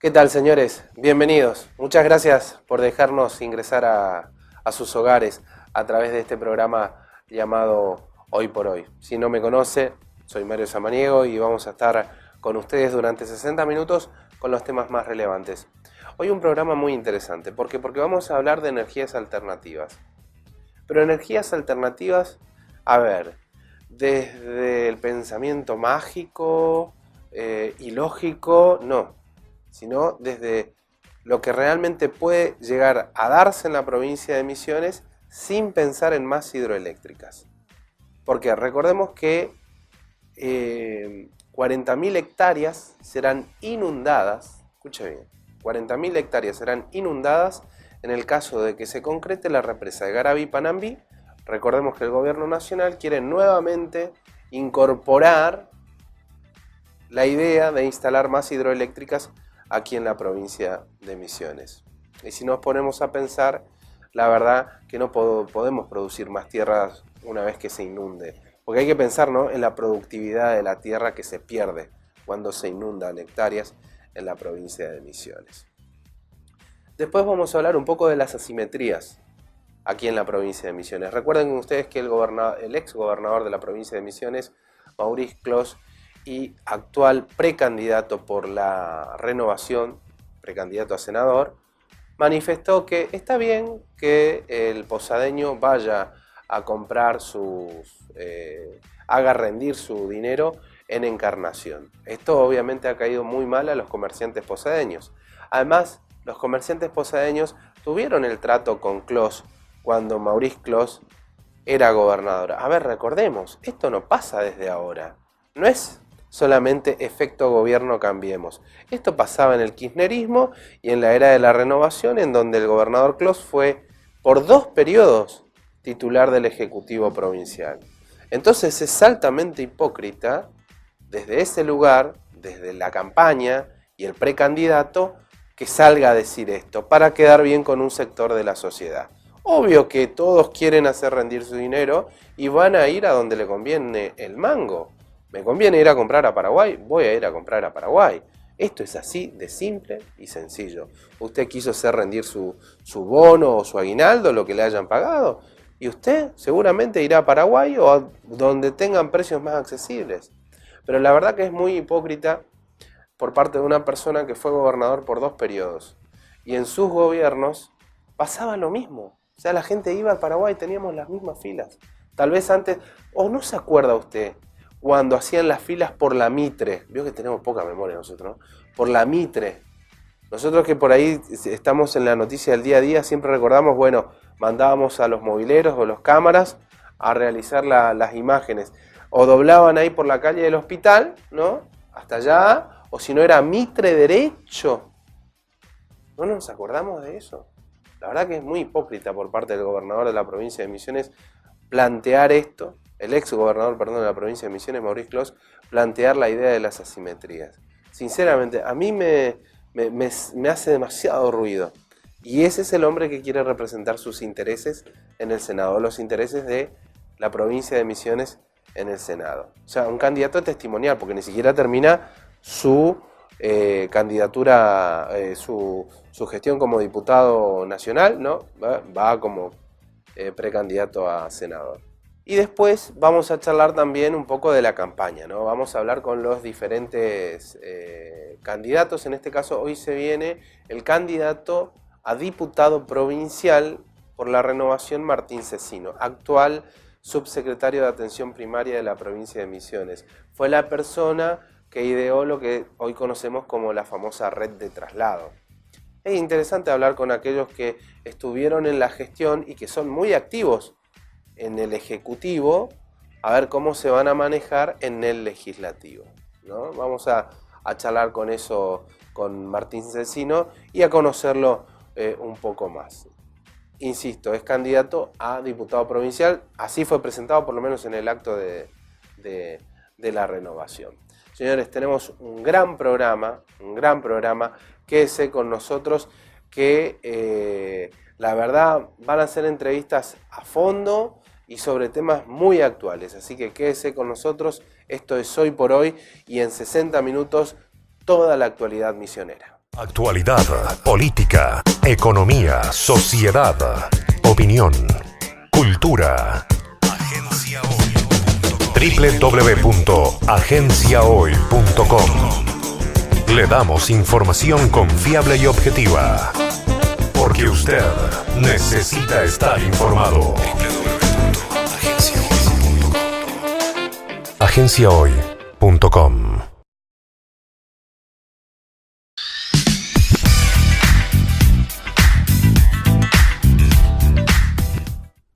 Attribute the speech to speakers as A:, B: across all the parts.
A: ¿Qué tal, señores? Bienvenidos. Muchas gracias por dejarnos ingresar a sus hogares a través de este programa llamado Hoy por Hoy. Si no me conoce, soy Mario Samaniego y vamos a estar con ustedes durante 60 minutos con los temas más relevantes. Hoy un programa muy interesante. ¿Por qué? Porque vamos a hablar de energías alternativas. Pero energías alternativas, a ver, desde el pensamiento mágico y lógico, no, sino desde lo que realmente puede llegar a darse en la provincia de Misiones sin pensar en más hidroeléctricas. Porque recordemos que 40.000 hectáreas serán inundadas, escuche bien, 40.000 hectáreas serán inundadas en el caso de que se concrete la represa de Garaví-Panambí. Recordemos que el gobierno nacional quiere nuevamente incorporar la idea de instalar más hidroeléctricas aquí en la provincia de Misiones. Y si nos ponemos a pensar, la verdad que no podemos producir más tierras una vez que se inunde. Porque hay que pensar, ¿no?, en la productividad de la tierra que se pierde cuando se inundan hectáreas en la provincia de Misiones. Después vamos a hablar un poco de las asimetrías aquí en la provincia de Misiones. Recuerden ustedes que el ex gobernador de la provincia de Misiones, Maurice Clos, y actual precandidato por la renovación, precandidato a senador, manifestó que está bien que el posadeño vaya a comprar haga rendir su dinero en Encarnación. Esto obviamente ha caído muy mal a los comerciantes posadeños. Además, los comerciantes posadeños tuvieron el trato con Clos cuando Maurice Clos era gobernador. A ver, recordemos, esto no pasa desde ahora. No es solamente efecto gobierno cambiemos. Esto pasaba en el kirchnerismo y en la era de la renovación, en donde el gobernador Clos fue por 2 periodos titular del Ejecutivo Provincial. Entonces es altamente hipócrita desde ese lugar, desde la campaña y el precandidato, que salga a decir esto para quedar bien con un sector de la sociedad. Obvio que todos quieren hacer rendir su dinero y van a ir a donde le conviene el mango. ¿Me conviene ir a comprar a Paraguay? Voy a ir a comprar a Paraguay. Esto es así de simple y sencillo. Usted quiso hacer rendir su bono o su aguinaldo, lo que le hayan pagado, y usted seguramente irá a Paraguay o a donde tengan precios más accesibles. Pero la verdad que es muy hipócrita por parte de una persona que fue gobernador por 2 periodos. Y en sus gobiernos pasaba lo mismo. O sea, la gente iba a Paraguay, teníamos las mismas filas. Tal vez antes, o no se acuerda usted, cuando hacían las filas por la Mitre. Vio que tenemos poca memoria nosotros, ¿no? Por la Mitre. Nosotros que por ahí estamos en la noticia del día a día, siempre recordamos, bueno, mandábamos a los mobileros o los cámaras a realizar las imágenes. O doblaban ahí por la calle del hospital, ¿no?, hasta allá, o si no era Mitre derecho. ¿No nos acordamos de eso? La verdad que es muy hipócrita por parte del gobernador de la provincia de Misiones plantear esto, el ex gobernador, perdón, de la provincia de Misiones, Maurice Clos, plantear la idea de las asimetrías. Sinceramente, a mí me hace demasiado ruido. Y ese es el hombre que quiere representar sus intereses en el Senado, los intereses de la provincia de Misiones en el Senado. O sea, un candidato testimonial, porque ni siquiera termina su candidatura, su gestión como diputado nacional, ¿no? Va como precandidato a senador. Y después vamos a charlar también un poco de la campaña, ¿no? Vamos a hablar con los diferentes candidatos. En este caso hoy se viene el candidato a diputado provincial por la renovación, Martín Cecino, actual subsecretario de Atención Primaria de la provincia de Misiones. Fue la persona que ideó lo que hoy conocemos como la famosa red de traslado. Es interesante hablar con aquellos que estuvieron en la gestión y que son muy activos en el Ejecutivo, a ver cómo se van a manejar en el Legislativo, ¿no? Vamos a charlar con eso, con Martín Cecino, y a conocerlo un poco más. Insisto, es candidato a diputado provincial, así fue presentado por lo menos en el acto de la renovación. Señores, tenemos un gran programa, quédese con nosotros que la verdad van a ser entrevistas a fondo y sobre temas muy actuales, así que quédese con nosotros. Esto es Hoy por Hoy y en 60 minutos toda la actualidad misionera.
B: Actualidad, política, economía, sociedad, opinión, cultura. www.agenciahoy.com. Le damos información confiable y objetiva, porque usted necesita estar informado. agenciahoy.com.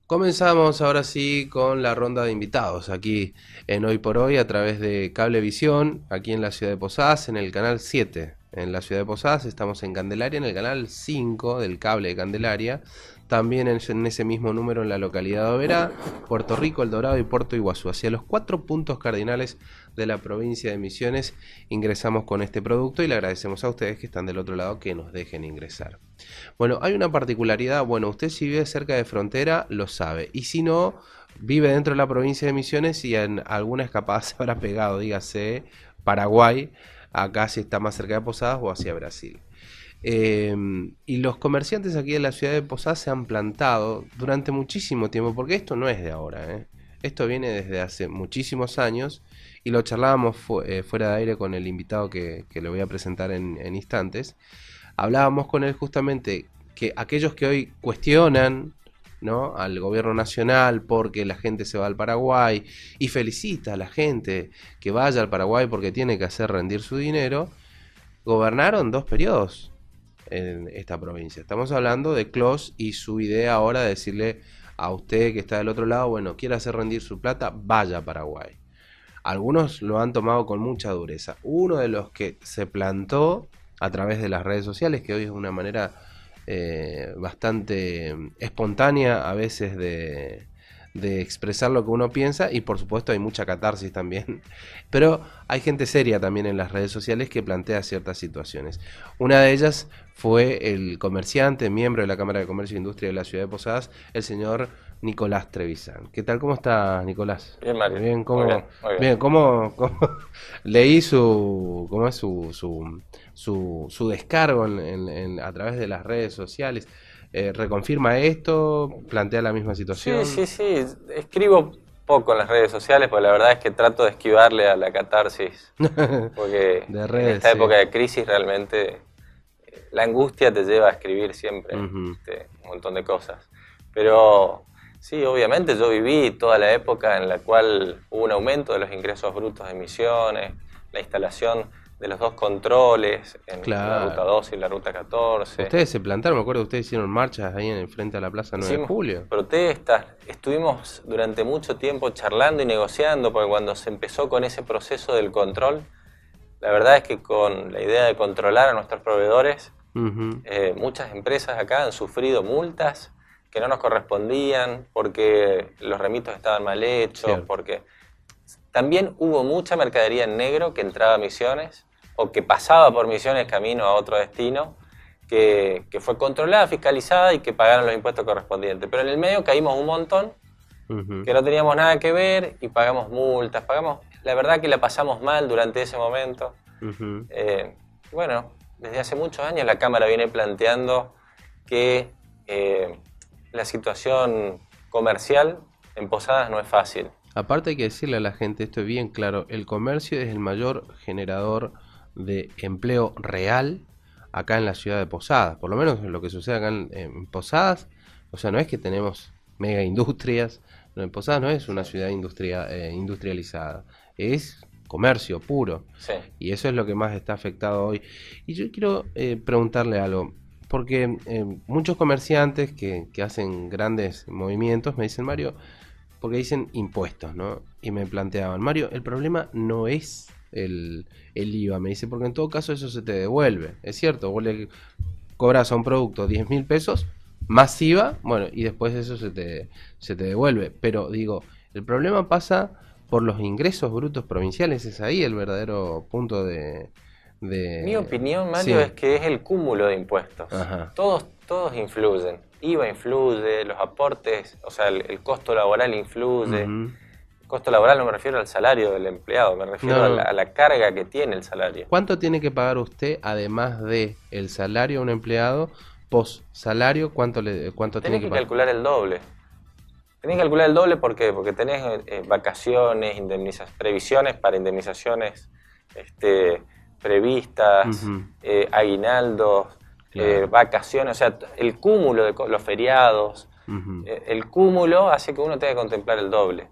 A: Comenzamos ahora sí con la ronda de invitados aquí en Hoy por Hoy a través de Cablevisión, aquí en la ciudad de Posadas, en el canal 7. En la ciudad de Posadas estamos en Candelaria, en el canal 5 del cable de Candelaria. También en ese mismo número en la localidad de Oberá, Puerto Rico, El Dorado y Puerto Iguazú. Hacia los 4 puntos cardinales de la provincia de Misiones ingresamos con este producto y le agradecemos a ustedes que están del otro lado que nos dejen ingresar. Bueno, hay una particularidad, bueno, usted si vive cerca de frontera lo sabe, y si no, vive dentro de la provincia de Misiones y en alguna escapada se habrá pegado, dígase Paraguay, acá si está más cerca de Posadas o hacia Brasil. Y los comerciantes aquí de la ciudad de Posadas se han plantado durante muchísimo tiempo, porque esto no es de ahora, esto viene desde hace muchísimos años y lo charlábamos fuera de aire con el invitado que le voy a presentar en instantes. Hablábamos con él justamente que aquellos que hoy cuestionan, ¿no?, al gobierno nacional porque la gente se va al Paraguay y felicita a la gente que vaya al Paraguay porque tiene que hacer rendir su dinero, gobernaron 2 periodos en esta provincia. Estamos hablando de Clos y su idea ahora de decirle a usted que está del otro lado, bueno, quiere hacer rendir su plata, vaya a Paraguay. Algunos lo han tomado con mucha dureza. Uno de los que se plantó a través de las redes sociales, que hoy es una manera bastante espontánea a veces de expresar lo que uno piensa, y por supuesto hay mucha catarsis también, pero hay gente seria también en las redes sociales que plantea ciertas situaciones. Una de ellas fue el comerciante, miembro de la Cámara de Comercio e Industria de la ciudad de Posadas, el señor Nicolás Trevisan. ¿Qué tal? ¿Cómo está, Nicolás?
C: Bien, Mario.
A: Bien, ¿cómo?
C: Muy bien, muy bien.
A: Bien, ¿cómo leí su descargo a través de las redes sociales? ¿Reconfirma esto? ¿Plantea la misma situación?
C: Sí. Escribo poco en las redes sociales porque la verdad es que trato de esquivarle a la catarsis. Porque en esta época de crisis realmente la angustia te lleva a escribir siempre un montón de cosas. Pero sí, obviamente yo viví toda la época en la cual hubo un aumento de los ingresos brutos de Misiones, la instalación de los 2 controles en la Ruta 12 y la Ruta 14.
A: Ustedes se plantaron, me acuerdo que ustedes hicieron marchas ahí en frente a la Plaza 9 de Julio.
C: Protestas, estuvimos durante mucho tiempo charlando y negociando, porque cuando se empezó con ese proceso del control, la verdad es que con la idea de controlar a nuestros proveedores, muchas empresas acá han sufrido multas que no nos correspondían porque los remitos estaban mal hechos, cierto. Porque también hubo mucha mercadería en negro que entraba a Misiones o que pasaba por Misiones camino a otro destino, que fue controlada, fiscalizada y que pagaron los impuestos correspondientes. Pero en el medio caímos un montón, que no teníamos nada que ver y pagamos multas, la verdad que la pasamos mal durante ese momento. Bueno, desde hace muchos años la Cámara viene planteando que la situación comercial en Posadas no es fácil.
A: Aparte hay que decirle a la gente, esto es bien claro, el comercio es el mayor generador de empleo real acá en la ciudad de Posadas, por lo menos lo que sucede acá en Posadas, o sea, no es que tenemos mega industrias, en Posadas no es una ciudad industrializada, es comercio puro, sí. Y eso es lo que más está afectado hoy. Y yo quiero preguntarle algo, porque muchos comerciantes que hacen grandes movimientos me dicen, Mario, porque dicen impuestos, ¿no? Y me planteaban, Mario, el problema no es el IVA, me dice, porque en todo caso eso se te devuelve, es cierto, vos le cobras a un producto 10.000 pesos, más IVA, bueno, y después eso se te devuelve, pero digo, el problema pasa por los ingresos brutos provinciales, es ahí el verdadero punto de...
C: Mi opinión, Mario, sí, es que es el cúmulo de impuestos. Ajá. Todos influyen. IVA influye, los aportes, o sea, el costo laboral influye. Costo laboral no me refiero al salario del empleado, me refiero a la carga que tiene el salario.
A: ¿Cuánto tiene que pagar usted, además de el salario a un empleado, post salario, cuánto tiene que pagar?
C: Calcular el doble. Tenés que calcular el doble, ¿por qué? Porque tenés vacaciones, previsiones para indemnizaciones previstas, aguinaldos, claro, vacaciones, o sea, el cúmulo de los feriados, el cúmulo hace que uno tenga que contemplar el doble.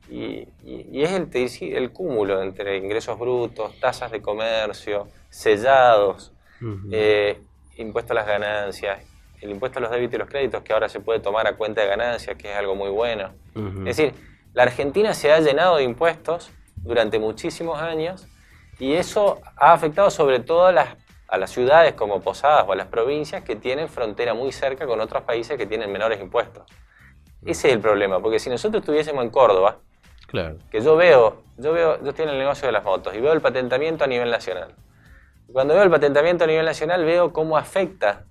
C: Y es el cúmulo entre ingresos brutos, tasas de comercio, sellados, impuesto a las ganancias, el impuesto a los débitos y los créditos, que ahora se puede tomar a cuenta de ganancias, que es algo muy bueno. Es decir, la Argentina se ha llenado de impuestos durante muchísimos años y eso ha afectado sobre todo a las ciudades como Posadas o a las provincias que tienen frontera muy cerca con otros países que tienen menores impuestos. Ese es el problema, porque si nosotros estuviésemos en Córdoba, claro, que yo estoy en el negocio de las motos y veo el patentamiento a nivel nacional. Cuando veo el patentamiento a nivel nacional veo cómo afecta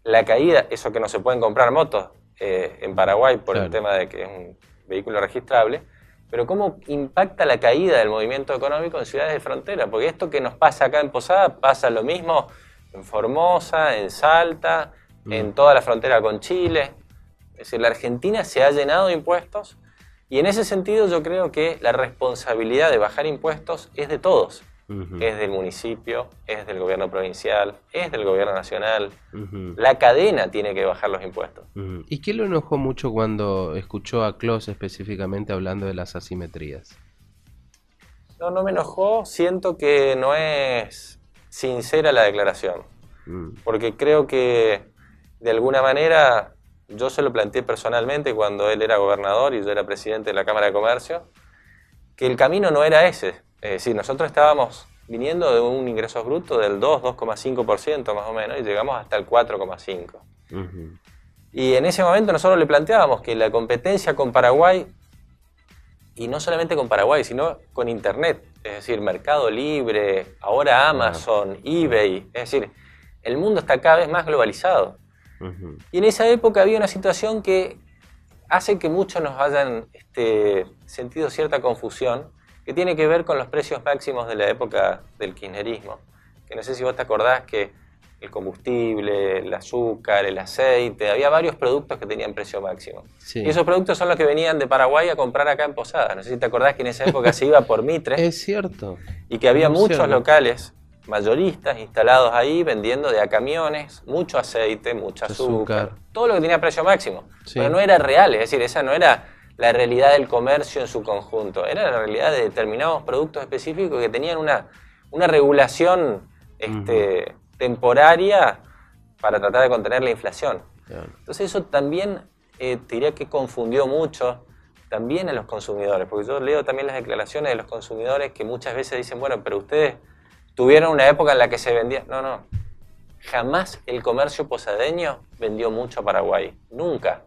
C: la caída, eso que no se pueden comprar motos en Paraguay por el tema de que es un vehículo registrable, pero cómo impacta la caída del movimiento económico en ciudades de frontera, porque esto que nos pasa acá en Posada pasa lo mismo en Formosa, en Salta, en toda la frontera con Chile. Es decir, la Argentina se ha llenado de impuestos y en ese sentido yo creo que la responsabilidad de bajar impuestos es de todos. Es del municipio, es del gobierno provincial, es del gobierno nacional. La cadena tiene que bajar los impuestos.
A: ¿Y qué lo enojó mucho cuando escuchó a Clos específicamente hablando de las asimetrías?
C: No me enojó, siento que no es sincera la declaración. Porque creo que de alguna manera yo se lo planteé personalmente cuando él era gobernador y yo era presidente de la Cámara de Comercio, que el camino no era ese. Es decir, nosotros estábamos viniendo de un ingreso bruto del 2,5% más o menos y llegamos hasta el 4,5%. Y en ese momento nosotros le planteábamos que la competencia con Paraguay, y no solamente con Paraguay, sino con Internet, es decir, Mercado Libre, ahora Amazon, eBay, es decir, el mundo está cada vez más globalizado. Y en esa época había una situación que hace que muchos nos hayan sentido cierta confusión, que tiene que ver con los precios máximos de la época del kirchnerismo. Que no sé si vos te acordás que el combustible, el azúcar, el aceite, había varios productos que tenían precio máximo. Sí. Y esos productos son los que venían de Paraguay a comprar acá en Posadas. No sé si te acordás que en esa época se iba por Mitre.
A: Es cierto.
C: Y que había muchos locales mayoristas instalados ahí vendiendo de a camiones, mucho aceite, mucho azúcar, todo lo que tenía precio máximo. Sí. Pero no era real, es decir, esa no era la realidad del comercio en su conjunto, era la realidad de determinados productos específicos que tenían una regulación temporaria para tratar de contener la inflación. Claro. Entonces eso también te diría que confundió mucho también a los consumidores, porque yo leo también las declaraciones de los consumidores que muchas veces dicen, bueno, pero ustedes tuvieron una época en la que se vendía. No, jamás el comercio posadeño vendió mucho a Paraguay, nunca.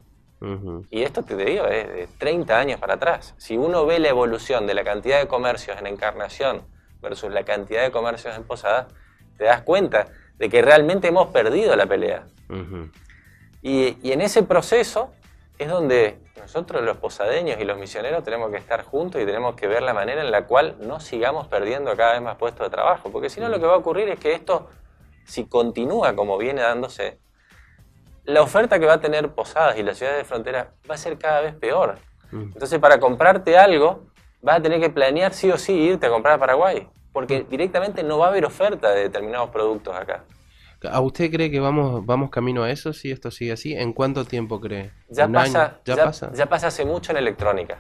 C: Y esto te digo, es de 30 años para atrás. Si uno ve la evolución de la cantidad de comercios en Encarnación versus la cantidad de comercios en Posadas, te das cuenta de que realmente hemos perdido la pelea. Y en ese proceso es donde nosotros los posadeños y los misioneros tenemos que estar juntos y tenemos que ver la manera en la cual no sigamos perdiendo cada vez más puestos de trabajo. Porque si no lo que va a ocurrir es que esto, si continúa como viene dándose, la oferta que va a tener Posadas y las ciudades de frontera va a ser cada vez peor. Entonces, para comprarte algo, vas a tener que planear sí o sí irte a comprar a Paraguay, porque directamente no va a haber oferta de determinados productos acá.
A: ¿A usted cree que vamos camino a eso si esto sigue así? ¿En cuánto tiempo cree?
C: Ya pasa hace mucho en electrónica.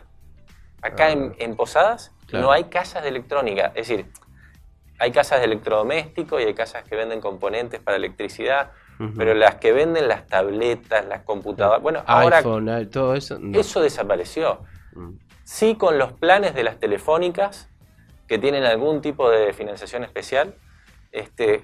C: Acá en Posadas no hay casas de electrónica, es decir, hay casas de electrodomésticos y hay casas que venden componentes para electricidad, pero las que venden las tabletas, las computadoras, bueno, ahora
A: iPhone, todo eso, no.
C: Eso desapareció. Sí, con los planes de las telefónicas que tienen algún tipo de financiación especial,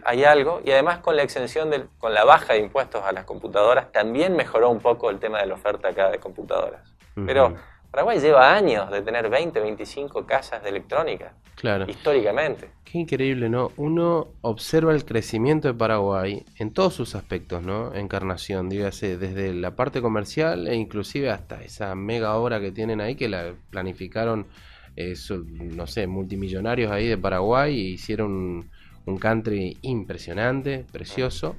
C: hay algo, y además con la exención, con la baja de impuestos a las computadoras, también mejoró un poco el tema de la oferta acá de computadoras. Pero Paraguay lleva años de tener 20, 25 casas de electrónica,
A: Claro.
C: históricamente.
A: Qué increíble, ¿no? Uno observa el crecimiento de Paraguay en todos sus aspectos, ¿no? Encarnación, dígase, desde la parte comercial e inclusive hasta esa mega obra que tienen ahí, que la planificaron, no sé, multimillonarios ahí de Paraguay, y hicieron un country impresionante, precioso.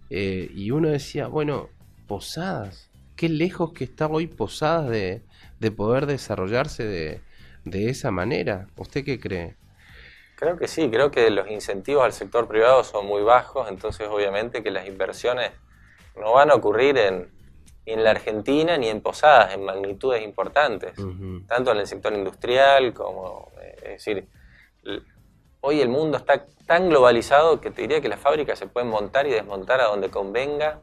A: Y uno decía, bueno, Posadas, qué lejos que está hoy Posadas de poder desarrollarse de esa manera. ¿Usted qué cree?
C: Creo que sí, creo que los incentivos al sector privado son muy bajos, entonces obviamente que las inversiones no van a ocurrir ni en la Argentina ni en Posadas, en magnitudes importantes, tanto en el sector industrial como, es decir, hoy el mundo está tan globalizado que te diría que las fábricas se pueden montar y desmontar a donde convenga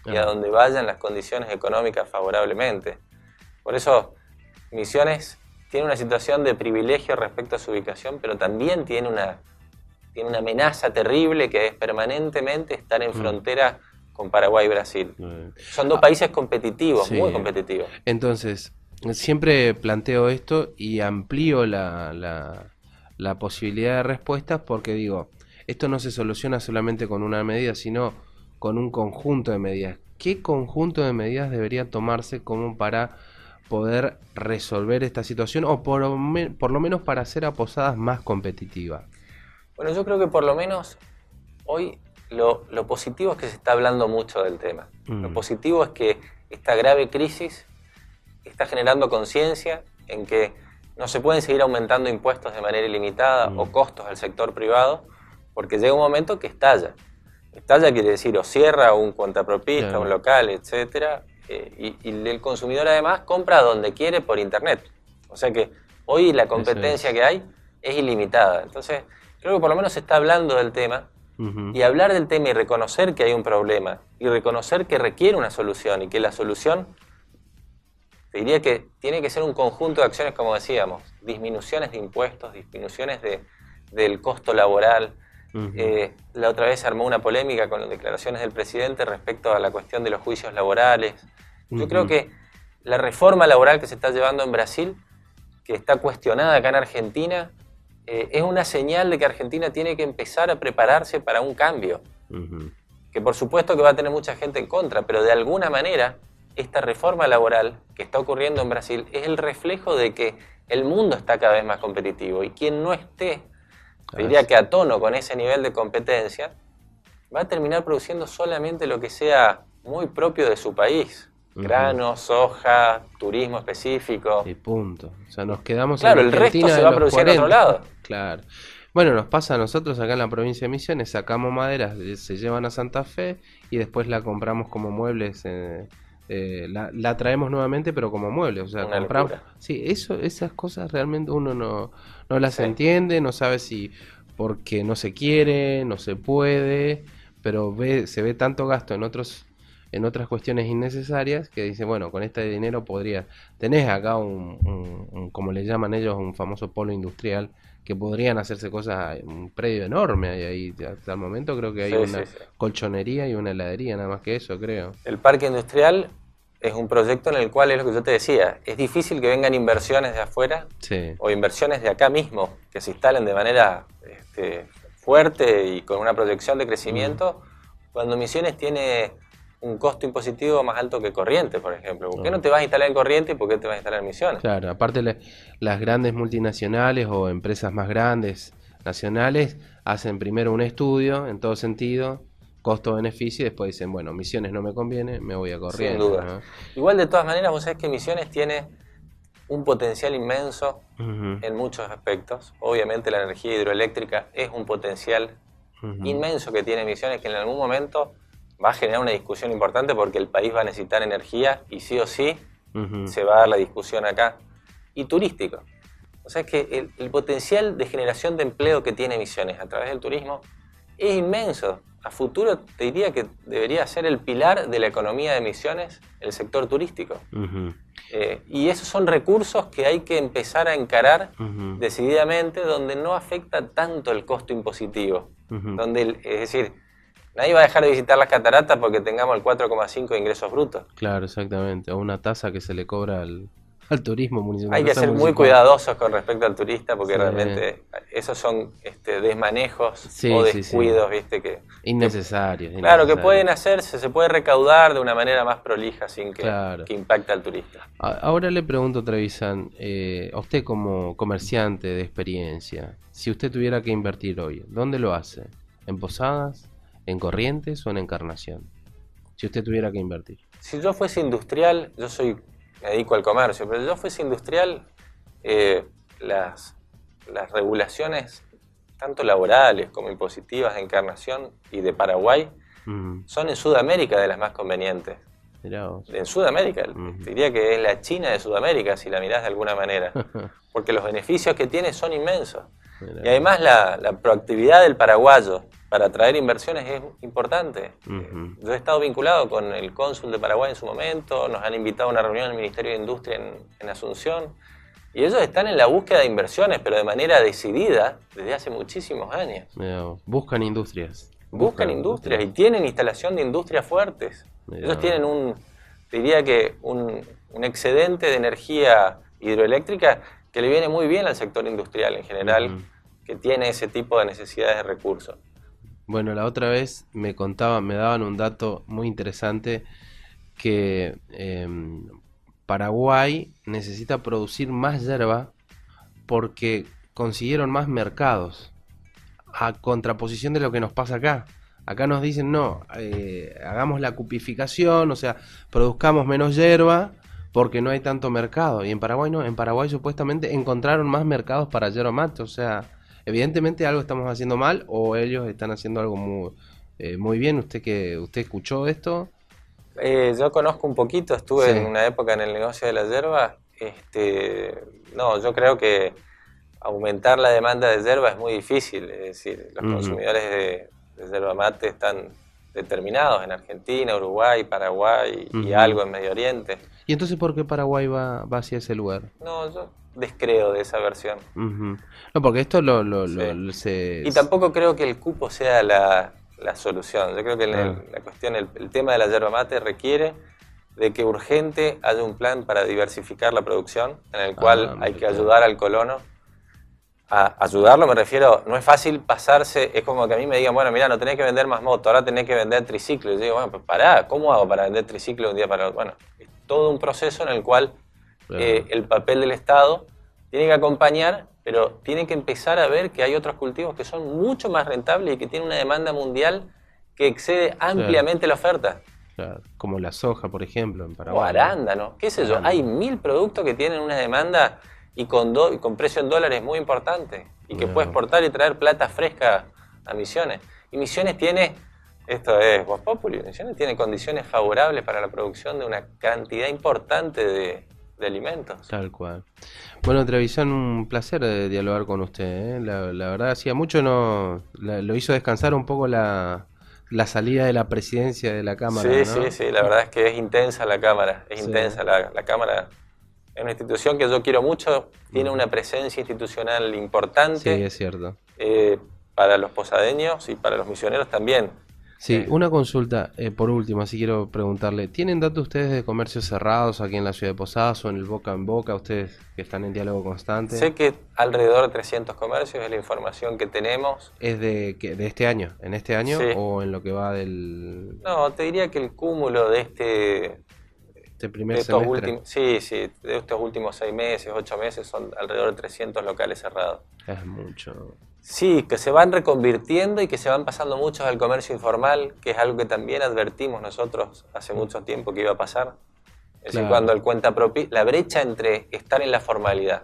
C: y a donde vayan las condiciones económicas favorablemente. Por eso Misiones tiene una situación de privilegio respecto a su ubicación, pero también tiene una amenaza terrible que es permanentemente estar en frontera con Paraguay y Brasil. Son dos países competitivos,
A: sí.
C: Muy competitivos.
A: Entonces, siempre planteo esto y amplío la posibilidad de respuestas, porque digo, esto no se soluciona solamente con una medida, sino con un conjunto de medidas. ¿Qué conjunto de medidas debería tomarse como para poder resolver esta situación, o por lo menos para hacer a Posadas más competitiva?
C: Bueno, yo creo que por lo menos hoy lo positivo es que se está hablando mucho del tema. Lo positivo es que esta grave crisis está generando conciencia en que no se pueden seguir aumentando impuestos de manera ilimitada o costos al sector privado, porque llega un momento que estalla. Estalla quiere decir o cierra un cuentapropista, claro, un local, etcétera, y el consumidor además compra donde quiere por internet. O sea que hoy la competencia que hay es ilimitada. Entonces creo que por lo menos se está hablando del tema, y hablar del tema y reconocer que hay un problema y reconocer que requiere una solución, y que la solución, te diría que tiene que ser un conjunto de acciones, como decíamos, disminuciones de impuestos, disminuciones del costo laboral. La otra vez se armó una polémica con las declaraciones del presidente respecto a la cuestión de los juicios laborales. Yo creo que la reforma laboral que se está llevando en Brasil, que está cuestionada acá en Argentina, es una señal de que Argentina tiene que empezar a prepararse para un cambio. Que por supuesto que va a tener mucha gente en contra, pero de alguna manera esta reforma laboral que está ocurriendo en Brasil es el reflejo de que el mundo está cada vez más competitivo, y quien no esté, diría que a tono con ese nivel de competencia, va a terminar produciendo solamente lo que sea muy propio de su país. Granos, soja, turismo específico.
A: Y punto. O sea, nos quedamos
C: en
A: Argentina.
C: Claro, el resto se va a producir en otro lado.
A: Claro. Bueno, nos pasa a nosotros acá en la provincia de Misiones, sacamos maderas, se llevan a Santa Fe y después la compramos como muebles. La traemos nuevamente, pero como muebles. O sea, compramos. Sí, esas cosas realmente uno no las entiende, no sabe si porque no se quiere, no se puede, pero se ve tanto gasto en otras cuestiones innecesarias que dice, bueno, con este dinero tenés acá como le llaman ellos, un famoso polo industrial, que podrían hacerse cosas, un predio enorme ahí, hasta el momento creo que hay una colchonería y una heladería, nada más que eso, creo.
C: El parque industrial es un proyecto en el cual, es lo que yo te decía, es difícil que vengan inversiones de afuera o inversiones de acá mismo, que se instalen de manera fuerte y con una proyección de crecimiento, cuando Misiones tiene un costo impositivo más alto que Corrientes, por ejemplo. ¿Por qué no te vas a instalar en Corrientes y por qué te vas a instalar en Misiones?
A: Claro, aparte las grandes multinacionales o empresas más grandes nacionales hacen primero un estudio en todo sentido, costo-beneficio, y después dicen, bueno, Misiones no me conviene, me voy a Corrientes.
C: Sin duda.
A: ¿No?
C: Igual, de todas maneras, vos sabés que Misiones tiene un potencial inmenso en muchos aspectos. Obviamente la energía hidroeléctrica es un potencial inmenso que tiene Misiones, que en algún momento va a generar una discusión importante, porque el país va a necesitar energía y sí o sí se va a dar la discusión acá. Y turístico. O sea, es que el potencial de generación de empleo que tiene Misiones a través del turismo es inmenso. A futuro te diría que debería ser el pilar de la economía de Misiones, el sector turístico. Y esos son recursos que hay que empezar a encarar decididamente, donde no afecta tanto el costo impositivo. Es decir, nadie va a dejar de visitar las cataratas porque tengamos el 4,5 de ingresos brutos.
A: Claro, exactamente. O una tasa que se le cobra
D: al turismo municipal.
C: Hay que ser muy cuidadosos con respecto al turista porque
D: Sí.
C: realmente esos son desmanejos
D: Sí,
C: o
D: sí,
C: descuidos, ¿viste?
D: Innecesarios.
C: Claro, que pueden hacerse, se puede recaudar de una manera más prolija sin que,
D: Claro.
C: que impacte al turista.
D: Ahora le pregunto, Trevisan, a usted como comerciante de experiencia, si usted tuviera que invertir hoy, ¿dónde lo hace? ¿En Posadas, en Corrientes o en Encarnación? Si usted tuviera que invertir.
C: Si yo fuese industrial, me dedico al comercio, pero si yo fuese industrial, las regulaciones, tanto laborales como impositivas de Encarnación y de Paraguay, son en Sudamérica de las más convenientes.
D: Mirá vos.
C: En Sudamérica, diría que es la China de Sudamérica, si la mirás de alguna manera, porque los beneficios que tiene son inmensos.
D: Mirá.
C: Y además la proactividad del paraguayo para atraer inversiones es importante. Yo he estado vinculado con el cónsul de Paraguay en su momento, nos han invitado a una reunión del Ministerio de Industria en Asunción, y ellos están en la búsqueda de inversiones, pero de manera decidida desde hace muchísimos años.
D: Mirá vos. Buscan industrias.
C: Buscan industrias y tienen instalación de industrias fuertes.
D: Mirá.
C: Ellos tienen diría que un excedente de energía hidroeléctrica que le viene muy bien al sector industrial en general, que tiene ese tipo de necesidades de recursos.
D: Bueno, la otra vez me daban un dato muy interesante que Paraguay necesita producir más yerba porque consiguieron más mercados, a contraposición de lo que nos pasa acá. Acá nos dicen, no, hagamos la cupificación, o sea, produzcamos menos yerba porque no hay tanto mercado. Y en Paraguay no, en Paraguay supuestamente encontraron más mercados para yerba mate, o sea, evidentemente algo estamos haciendo mal o ellos están haciendo algo muy bien. ¿Usted escuchó esto?
C: Yo conozco un poquito, estuve
D: Sí.
C: en una época en el negocio de la yerba. No, yo creo que aumentar la demanda de yerba es muy difícil, es decir, los consumidores de yerba mate están determinados en Argentina, Uruguay, Paraguay y algo en Medio Oriente.
D: ¿Y entonces por qué Paraguay va hacia ese lugar?
C: No, yo descreo de esa versión.
D: No, porque esto
C: Y tampoco creo que el cupo sea la solución. Yo creo que la cuestión, el tema de la yerba mate requiere de que urgente haya un plan para diversificar la producción, en el cual hay que ayudar al colono. A ayudarlo me refiero, no es fácil pasarse, es como que a mí me digan, bueno, mira, no tenés que vender más moto, ahora tenés que vender triciclo. Y yo digo, bueno, pues pará, ¿cómo hago para vender triciclo de un día para otro? Bueno, es todo un proceso en el cual el papel del Estado tiene que acompañar, pero tiene que empezar a ver que hay otros cultivos que son mucho más rentables y que tienen una demanda mundial que excede ampliamente la oferta.
D: Claro, como la soja, por ejemplo, en Paraguay.
C: O arándano, qué sé yo, hay 1000 productos que tienen una demanda y con precio en dólares muy importante y que puede exportar y traer plata fresca a Misiones. Y Misiones tiene, esto es Voz Populi, Misiones tiene condiciones favorables para la producción de una cantidad importante de alimentos.
D: Tal cual. Bueno, Trevisan, un placer dialogar con usted, ¿eh? La verdad, hacía mucho lo hizo descansar un poco la salida de la presidencia de la Cámara,
C: Sí,
D: ¿no?
C: sí, la verdad es que es intensa la Cámara, es intensa la Cámara. Es una institución que yo quiero mucho, tiene una presencia institucional importante.
D: Sí, es cierto.
C: Para los posadeños y para los misioneros también.
D: Sí, una consulta, por último, así quiero preguntarle, ¿tienen datos ustedes de comercios cerrados aquí en la ciudad de Posadas o en el boca en boca, ustedes que están en diálogo constante?
C: Sé que alrededor de 300 comercios es la información que tenemos.
D: ¿Es de este año? ¿En este año
C: Sí.
D: o en lo que va del
C: No, te diría que el cúmulo de
D: primer
C: de estos
D: semestre?
C: de estos últimos 6 meses, 8 meses, son alrededor de 300 locales cerrados.
D: Es mucho.
C: Sí, que se van reconvirtiendo y que se van pasando muchos al comercio informal, que es algo que también advertimos nosotros hace mucho tiempo que iba a pasar. Es decir, cuando el la brecha entre estar en la formalidad,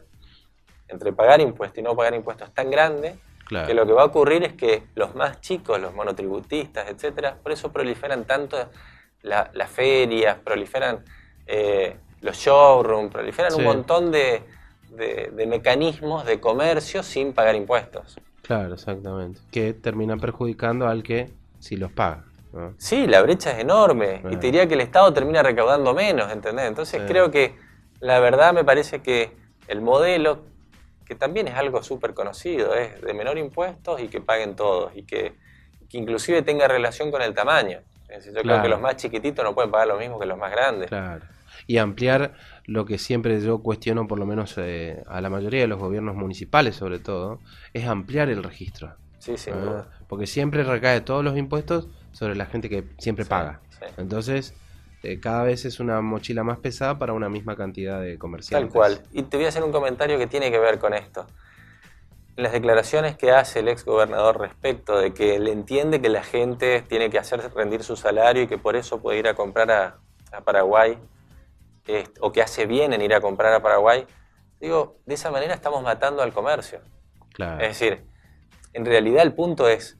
C: entre pagar impuestos y no pagar impuestos es tan grande, que lo que va a ocurrir es que los más chicos, los monotributistas, etcétera, por eso proliferan tanto las ferias, proliferan los showrooms, proliferan un montón de mecanismos de comercio sin pagar impuestos.
D: Claro, exactamente. Que terminan perjudicando al que sí los paga, ¿no?
C: Sí, la brecha es enorme y te diría que el Estado termina recaudando menos, ¿entendés? Entonces creo que la verdad me parece que el modelo, que también es algo súper conocido, es de menor impuestos y que paguen todos y que inclusive tenga relación con el tamaño. Es decir, yo creo que los más chiquititos no pueden pagar lo mismo que los más grandes.
D: Claro. y ampliar lo que siempre yo cuestiono, por lo menos a la mayoría de los gobiernos municipales sobre todo, es ampliar el registro.
C: Sí, sin duda.
D: Porque siempre recae todos los impuestos sobre la gente que siempre paga.
C: Sí.
D: Entonces, cada vez es una mochila más pesada para una misma cantidad de comerciantes.
C: Tal cual. Y te voy a hacer un comentario que tiene que ver con esto. En las declaraciones que hace el ex gobernador respecto de que él entiende que la gente tiene que hacer rendir su salario y que por eso puede ir a comprar a Paraguay, o que hace bien en ir a comprar a Paraguay, digo, de esa manera estamos matando al comercio.
D: Claro.
C: Es decir, en realidad el punto es,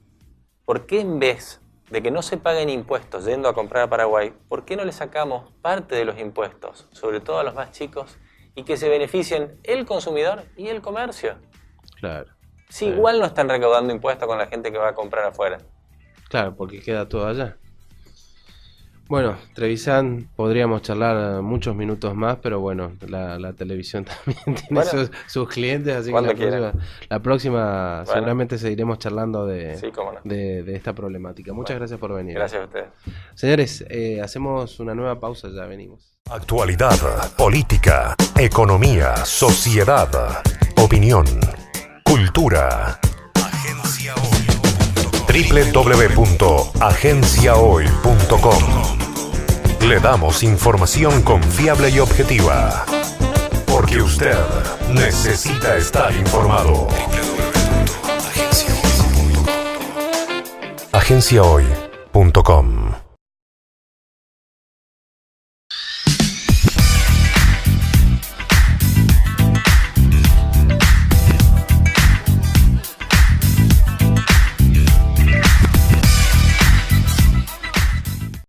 C: ¿por qué en vez de que no se paguen impuestos yendo a comprar a Paraguay, por qué no le sacamos parte de los impuestos, sobre todo a los más chicos, y que se beneficien el consumidor y el comercio?
D: Claro.
C: Si igual no están recaudando impuestos con la gente que va a comprar afuera.
D: Claro, porque queda todo allá. Bueno, Trevisan, podríamos charlar muchos minutos más, pero bueno, la televisión también tiene sus clientes, así que la próxima seguramente seguiremos charlando de esta problemática. Muchas gracias por venir.
C: Gracias a ustedes.
D: Señores, hacemos una nueva pausa, ya venimos.
B: Actualidad, política, economía, sociedad, opinión, cultura. www.agenciahoy.com. Le damos información confiable y objetiva, porque usted necesita estar informado. Agenciahoy.com.